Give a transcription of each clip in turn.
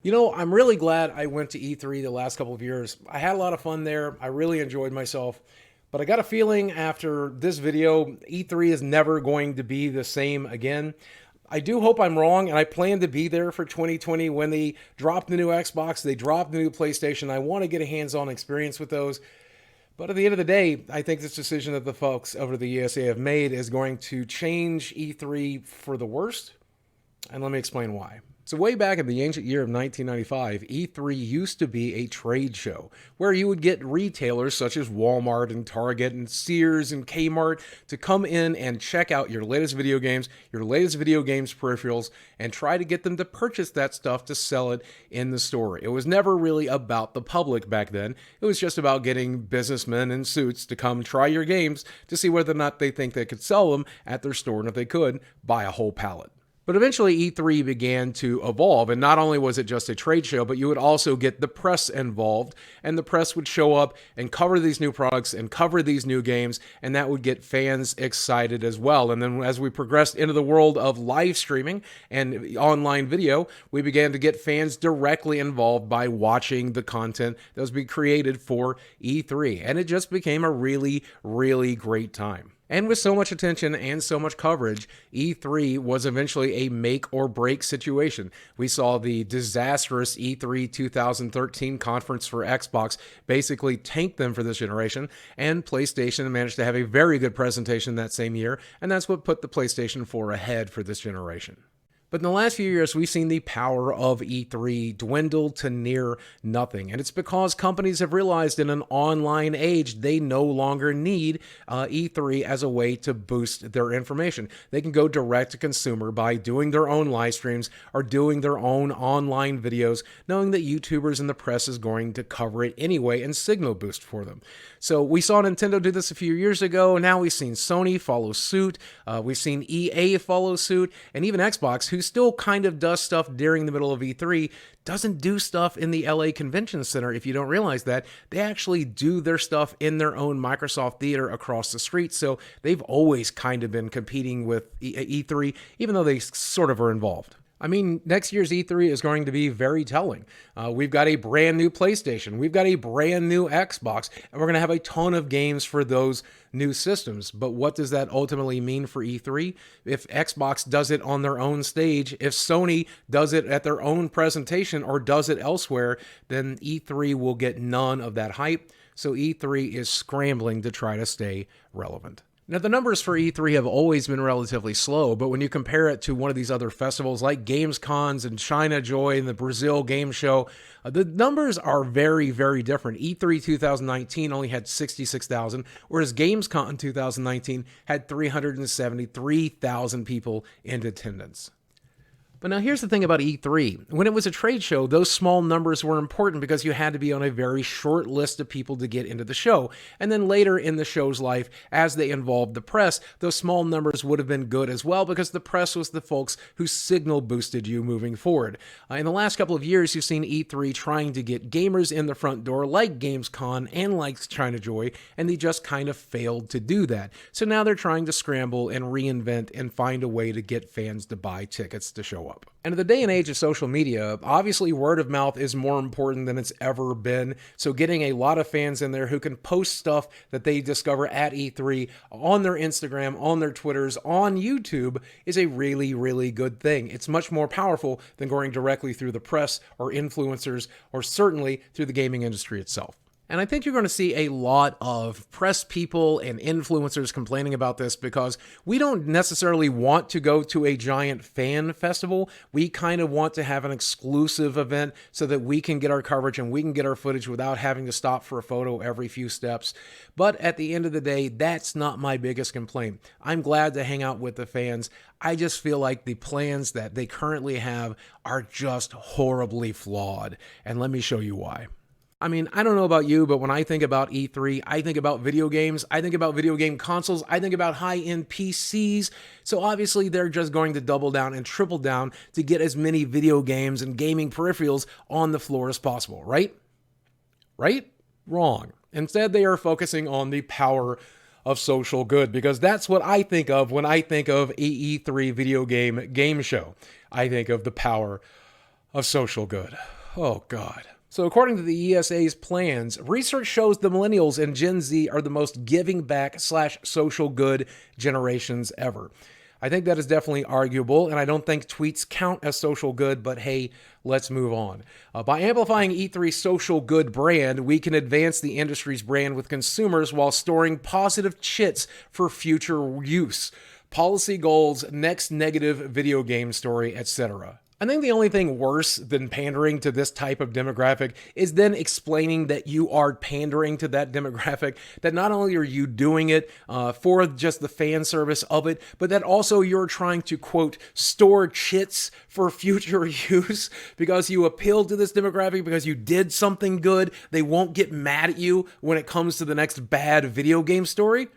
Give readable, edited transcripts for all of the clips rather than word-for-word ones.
You know, I'm really glad I went to E3 the last couple of years. I had a lot of fun there. I really enjoyed myself. But I got a feeling after this video, E3 is never going to be the same again. I do hope I'm wrong, and I plan to be there for 2020 when they drop the new Xbox, they drop the new PlayStation. I want to get a hands-on experience with those. But at the end of the day, I think this decision that the folks over the USA have made is going to change E3 for the worst. And let me explain why. So way back in the ancient year of 1995, E3 used to be a trade show where you would get retailers such as Walmart and Target and Sears and Kmart to come in and check out your latest video games peripherals, and try to get them to purchase that stuff to sell it in the store. It was never really about the public back then. It was just about getting businessmen in suits to come try your games to see whether or not they think they could sell them at their store, and if they could, buy a whole pallet. But eventually E3 began to evolve, and not only was it just a trade show, but you would also get the press involved, and the press would show up and cover these new products and cover these new games, and that would get fans excited as well. And then as we progressed into the world of live streaming and online video, we began to get fans directly involved by watching the content that was being created for E3, and it just became a really, really great time. And with so much attention and so much coverage, E3 was eventually a make or break situation. We saw the disastrous E3 2013 conference for Xbox basically tank them for this generation, and PlayStation managed to have a very good presentation that same year, and that's what put the PlayStation 4 ahead for this generation. But in the last few years, we've seen the power of E3 dwindle to near nothing. And it's because companies have realized in an online age, they no longer need E3 as a way to boost their information. They can go direct to consumer by doing their own live streams or doing their own online videos, knowing that YouTubers and the press is going to cover it anyway and signal boost for them. So we saw Nintendo do this a few years ago. Now we've seen Sony follow suit. We've seen EA follow suit, and even Xbox, who still kind of does stuff during the middle of E3, doesn't do stuff in the LA Convention Center. If you don't realize that, they actually do their stuff in their own Microsoft Theater across the street. So they've always kind of been competing with E3, even though they sort of are involved. I mean, next year's E3 is going to be very telling. We've got a brand new PlayStation. We've got a brand new Xbox. And we're going to have a ton of games for those new systems. But what does that ultimately mean for E3? If Xbox does it on their own stage, if Sony does it at their own presentation or does it elsewhere, then E3 will get none of that hype. So E3 is scrambling to try to stay relevant. Now, the numbers for E3 have always been relatively slow, but when you compare it to one of these other festivals like Gamescons and China Joy and the Brazil Game Show, the numbers are very, very different. E3 2019 only had 66,000, whereas Gamescom 2019 had 373,000 people in attendance. But now here's the thing about E3. When it was a trade show, those small numbers were important because you had to be on a very short list of people to get into the show. And then later in the show's life, as they involved the press, those small numbers would have been good as well because the press was the folks who signal boosted you moving forward. In the last couple of years, you've seen E3 trying to get gamers in the front door like Gamescom and like China Joy, and they just kind of failed to do that. So now they're trying to scramble and reinvent and find a way to get fans to buy tickets to show up. And in the day and age of social media, obviously word of mouth is more important than it's ever been. So getting a lot of fans in there who can post stuff that they discover at E3 on their Instagram, on their Twitters, on YouTube is a really, really good thing. It's much more powerful than going directly through the press or influencers or certainly through the gaming industry itself. And I think you're going to see a lot of press people and influencers complaining about this because we don't necessarily want to go to a giant fan festival. We kind of want to have an exclusive event so that we can get our coverage and we can get our footage without having to stop for a photo every few steps. But at the end of the day, that's not my biggest complaint. I'm glad to hang out with the fans. I just feel like the plans that they currently have are just horribly flawed. And let me show you why. I mean, I don't know about you, but when I think about E3, I think about video games, I think about video game consoles, I think about high-end PCs. So obviously they're just going to double down and triple down to get as many video games and gaming peripherals on the floor as possible, right? Right? Wrong. Instead, they are focusing on the power of social good, because that's what I think of when I think of E3 video game show. I think of the power of social good. Oh, God. So according to the ESA's plans, research shows the millennials and Gen Z are the most giving back / social good generations ever. I think that is definitely arguable, and I don't think tweets count as social good, but hey, let's move on. By amplifying E3's social good brand, we can advance the industry's brand with consumers while storing positive chits for future use. Policy goals, next negative video game story, etc. I think the only thing worse than pandering to this type of demographic is then explaining that you are pandering to that demographic, that not only are you doing it for just the fan service of it, but that also you're trying to, quote, store chits for future use because you appeal to this demographic, because you did something good. They won't get mad at you when it comes to the next bad video game story.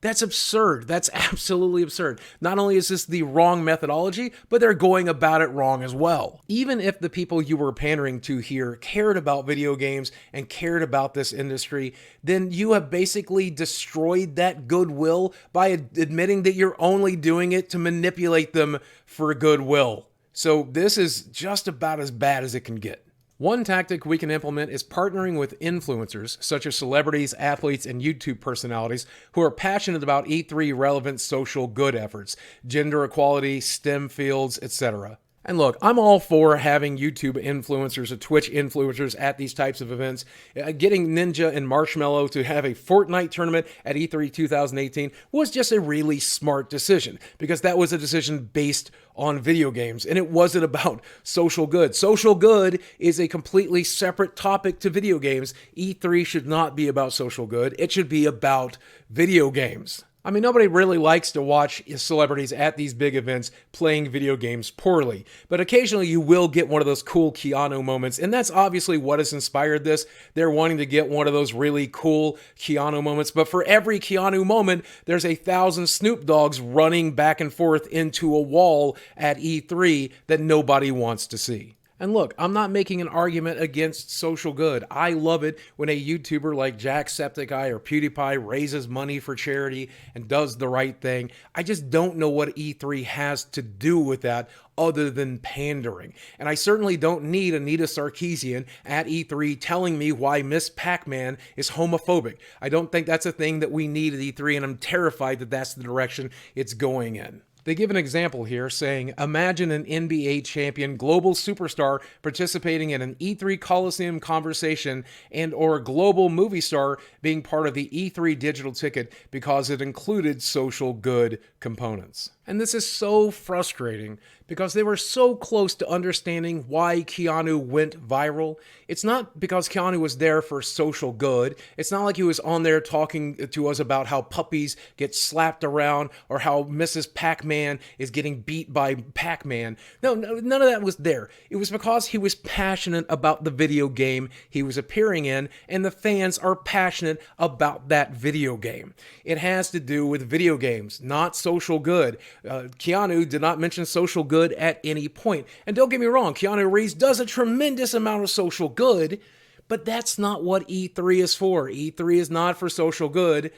That's absurd. That's absolutely absurd. Not only is this the wrong methodology, but they're going about it wrong as well. Even if the people you were pandering to here cared about video games and cared about this industry, then you have basically destroyed that goodwill by admitting that you're only doing it to manipulate them for goodwill. So this is just about as bad as it can get. One tactic we can implement is partnering with influencers, such as celebrities, athletes, and YouTube personalities who are passionate about E3 relevant social good efforts, gender equality, STEM fields, etc. And look, I'm all for having YouTube influencers or Twitch influencers at these types of events. Getting Ninja and Marshmello to have a Fortnite tournament at E3 2018 was just a really smart decision because that was a decision based on video games and it wasn't about social good. Social good is a completely separate topic to video games. E3 should not be about social good. It should be about video games. I mean, nobody really likes to watch celebrities at these big events playing video games poorly, but occasionally you will get one of those cool Keanu moments, and that's obviously what has inspired this. They're wanting to get one of those really cool Keanu moments, but for every Keanu moment, there's 1,000 Snoop Dogs running back and forth into a wall at E3 that nobody wants to see. And look, I'm not making an argument against social good. I love it when a YouTuber like Jacksepticeye or PewDiePie raises money for charity and does the right thing. I just don't know what E3 has to do with that other than pandering. And I certainly don't need Anita Sarkeesian at E3 telling me why Miss Pac-Man is homophobic. I don't think that's a thing that we need at E3, and I'm terrified that that's the direction it's going in. They give an example here saying, imagine an NBA champion global superstar participating in an E3 Coliseum conversation and or a global movie star being part of the E3 digital ticket because it included social good components. And this is so frustrating because they were so close to understanding why Keanu went viral. It's not because Keanu was there for social good. It's not like he was on there talking to us about how puppies get slapped around or how Mrs. Pac-Man is getting beat by Pac-Man. No, none of that was there. It was because he was passionate about the video game he was appearing in, and the fans are passionate about that video game. It has to do with video games, not social good. Keanu did not mention social good at any point. And don't get me wrong, Keanu Reeves does a tremendous amount of social good, but that's not what E3 is for. E3 is not for social good.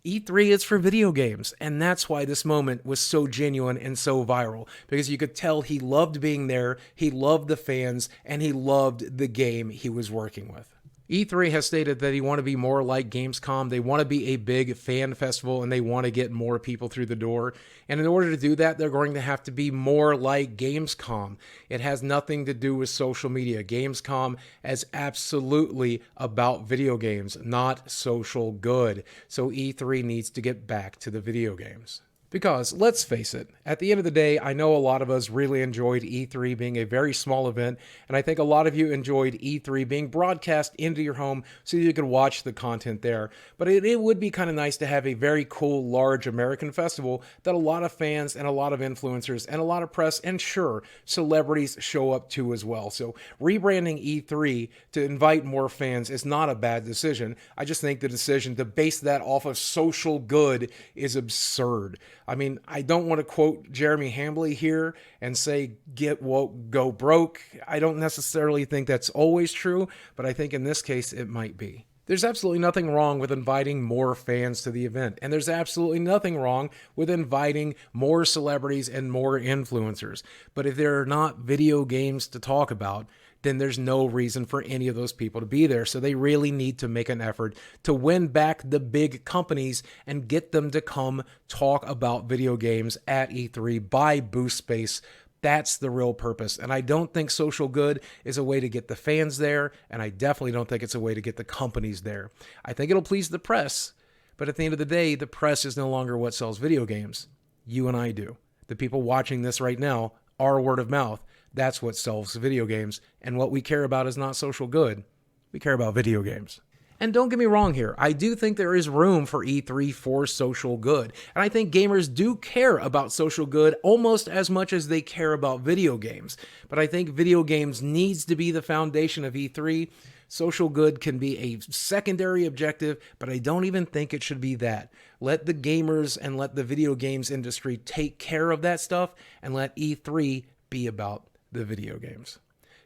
E3 is for video games, and that's why this moment was so genuine and so viral, because you could tell he loved being there, he loved the fans, and he loved the game he was working with. E3 has stated that they want to be more like Gamescom. They want to be a big fan festival and they want to get more people through the door. And in order to do that, they're going to have to be more like Gamescom. It has nothing to do with social media. Gamescom is absolutely about video games, not social good. So E3 needs to get back to the video games. Because, let's face it, at the end of the day, I know a lot of us really enjoyed E3 being a very small event, and I think a lot of you enjoyed E3 being broadcast into your home so you could watch the content there. But it would be kind of nice to have a very cool, large American festival that a lot of fans and a lot of influencers and a lot of press and sure, celebrities show up to as well. So rebranding E3 to invite more fans is not a bad decision. I just think the decision to base that off of social good is absurd. I mean, I don't want to quote Jeremy Hambley here and say, get woke, go broke. I don't necessarily think that's always true, but I think in this case it might be. There's absolutely nothing wrong with inviting more fans to the event, and there's absolutely nothing wrong with inviting more celebrities and more influencers. But if there are not video games to talk about, then there's no reason for any of those people to be there. So they really need to make an effort to win back the big companies and get them to come talk about video games at E3, buy booth space. That's the real purpose. And I don't think social good is a way to get the fans there, and I definitely don't think it's a way to get the companies there. I think it'll please the press, but at the end of the day, the press is no longer what sells video games. You and I do. The people watching this right now are word of mouth. That's what sells video games, and what we care about is not social good. We care about video games. And don't get me wrong here, I do think there is room for E3 for social good. And I think gamers do care about social good almost as much as they care about video games. But I think video games needs to be the foundation of E3. Social good can be a secondary objective, but I don't even think it should be that. Let the gamers and let the video games industry take care of that stuff, and let E3 be about the video games.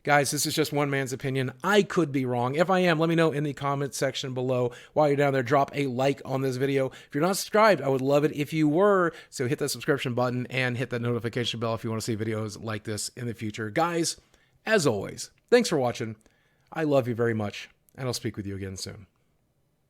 Guys, this is just one man's opinion. I could be wrong. If I am, let me know in the comments section below. While you're down there, drop a like on this video. If you're not subscribed, I would love it if you were. So hit that subscription button and hit that notification bell if you want to see videos like this in the future. Guys, as always, thanks for watching. I love you very much, and I'll speak with you again soon.